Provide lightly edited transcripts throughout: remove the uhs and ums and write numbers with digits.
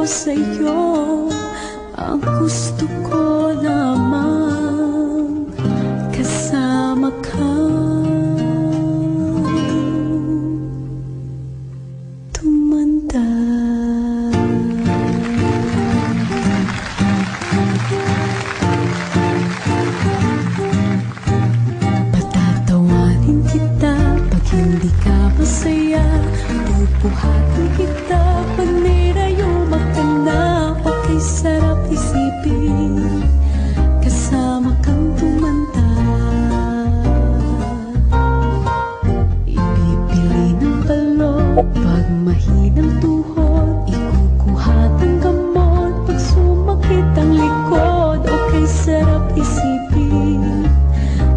sa'yo. Ang gusto ko lamang kasama ka. Tumanda. Patatawarin kita pag hindi ka masaya. Pupuhatin kita pag nirayuma ka na. Okay, sarap isipin kasama kang tumanda. Ipipili ng balot pag mahinang tuhod. Ikukuhat ang gamot pag sumakit ang likod. Okay, sarap isipin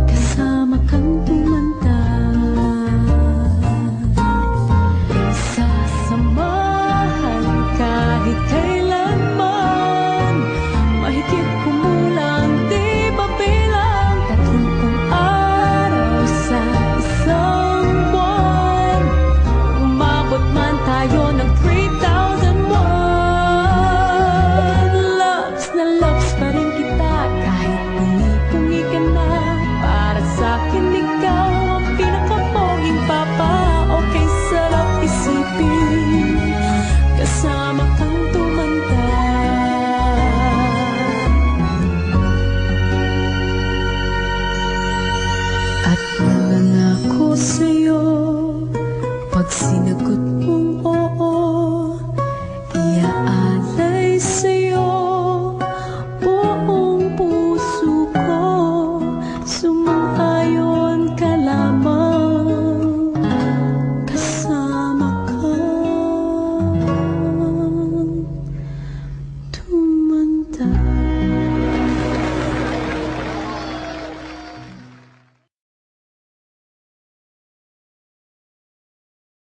kasama kang tumanda. Sasamahan kahit kailanman, mahigit kumulang di mabilang 30 araw sa isang buwan. Umabot man tayo ng 3,001. Loves na loves pa rin kita kahit pungi-pungi ka na. Para sa'kin ikaw ang pinakaponging papa. Okay, sarap isipin kasama kang tumanda. At nangangako sa'yo pag sinagot mong oo,